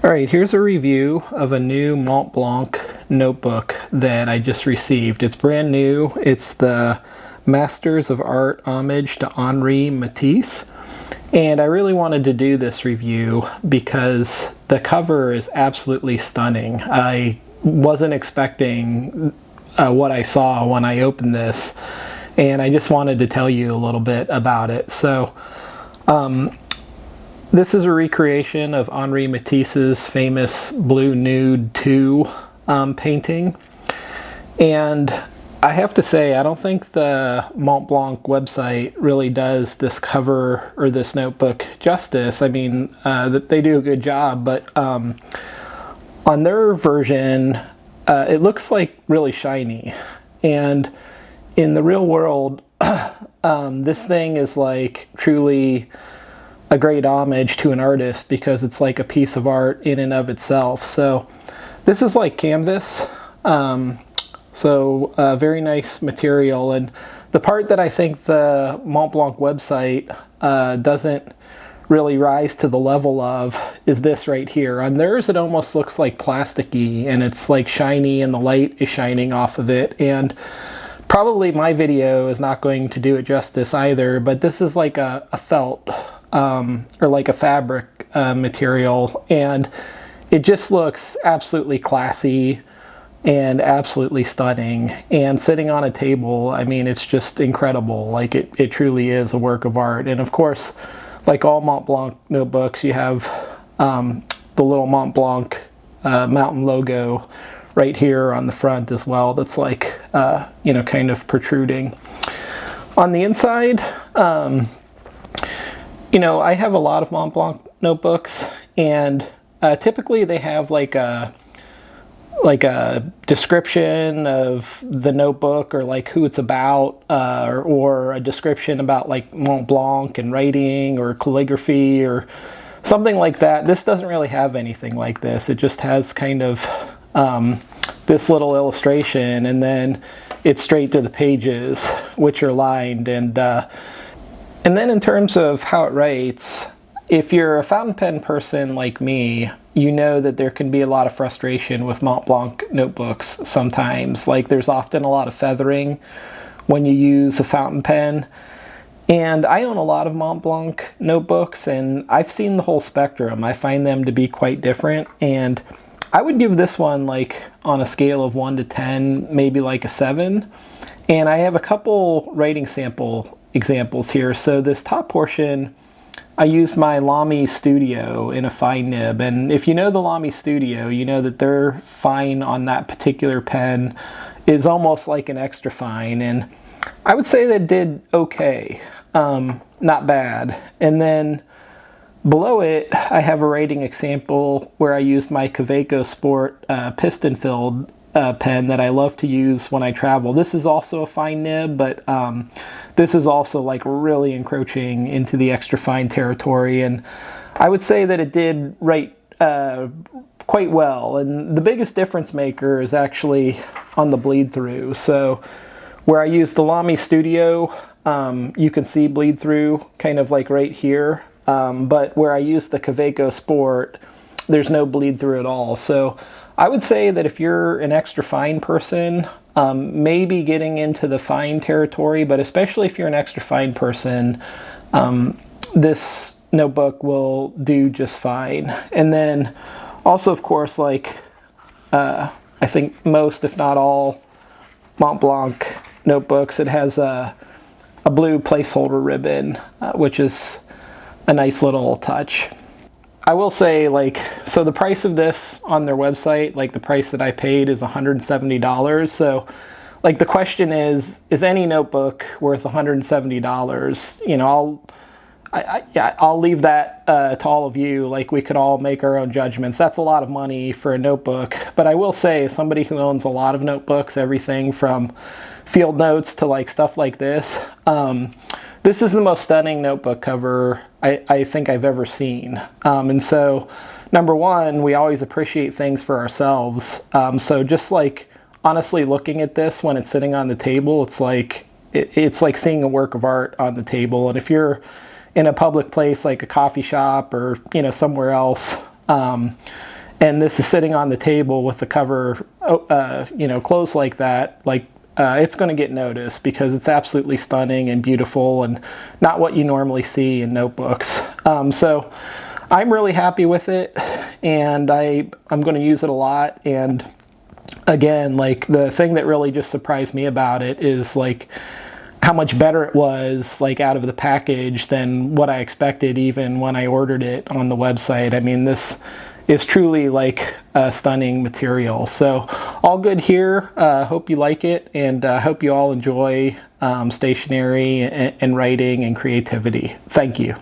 All right, here's a review of a new Montblanc notebook that I just received. It's brand new. It's the Masters of Art Homage to Henri Matisse. And I really wanted to do this review because the cover is absolutely stunning. I wasn't expecting what I saw when I opened this, and I just wanted to tell you a little bit about it. So, this is a recreation of Henri Matisse's famous Blue Nude 2 painting. And I have to say, I don't think the Montblanc website really does this cover or this notebook justice. I mean, they do a good job, but on their version, it looks like really shiny. And in the real world, this thing is like truly a great homage to an artist because it's like a piece of art in and of itself. So this is like canvas, very nice material. And the part that I think the Montblanc website doesn't really rise to the level of is this right here. On theirs it almost looks like plasticky, and it's like shiny and the light is shining off of it. And probably my video is not going to do it justice either, but this is like a felt or like a fabric material, and it just looks absolutely classy and absolutely stunning. And sitting on a table, I mean, it's just incredible. Like it truly is a work of art. And of course, like all Montblanc notebooks, you have the little Montblanc mountain logo right here on the front as well. That's like kind of protruding. On the inside, I have a lot of Montblanc notebooks, and typically they have like a description of the notebook, or like who it's about, or a description about like Montblanc and writing or calligraphy or something like that. This doesn't really have anything like this. It just has kind of this little illustration, and then it's straight to the pages, which are lined. And then in terms of how it writes, if you're a fountain pen person like me, you know that there can be a lot of frustration with Montblanc notebooks sometimes. Like there's often a lot of feathering when you use a fountain pen. And I own a lot of Montblanc notebooks, and I've seen the whole spectrum. I find them to be quite different, and I would give this one, like on a scale of 1 to 10, maybe like a 7. And I have a couple writing sample examples here. So this top portion, I used my Lamy Studio in a fine nib, and if you know the Lamy Studio, you know that their fine on that particular pen is almost like an extra fine, and I would say that it did okay, not bad. And then below it, I have a writing example where I used my Kaweco Sport piston-filled pen that I love to use when I travel. This is also a fine nib, but this is also like really encroaching into the extra fine territory, and I would say that it did write quite well. And the biggest difference maker is actually on the bleed through. So where I use the Lamy Studio, you can see bleed through kind of like right here, but where I use the Kaweco Sport, there's no bleed through at all. So I would say that if you're an extra fine person, maybe getting into the fine territory, but especially if you're an extra fine person, this notebook will do just fine. And then also, of course, like I think most, if not all, Montblanc notebooks, it has a blue placeholder ribbon, which is a nice little touch. I will say, like, so the price of this on their website, like the price that I paid, is $170. So, like, the question is any notebook worth $170? I'll leave that to all of you. Like, we could all make our own judgments. That's a lot of money for a notebook. But I will say, as somebody who owns a lot of notebooks, everything from field notes to like stuff like this, this is the most stunning notebook cover I think I've ever seen. And so, number one, we always appreciate things for ourselves. So just like honestly looking at this when it's sitting on the table, it's like seeing a work of art on the table. And if you're in a public place like a coffee shop or somewhere else, And this is sitting on the table with the cover, closed like that, it's going to get noticed because it's absolutely stunning and beautiful and not what you normally see in notebooks. So I'm really happy with it, and I'm going to use it a lot. And again, like, the thing that really just surprised me about it is like how much better it was, like, out of the package than what I expected even when I ordered it on the website. I mean, this is truly like a stunning material. So all good here. Hope you like it, and hope you all enjoy stationery and writing and creativity. Thank you.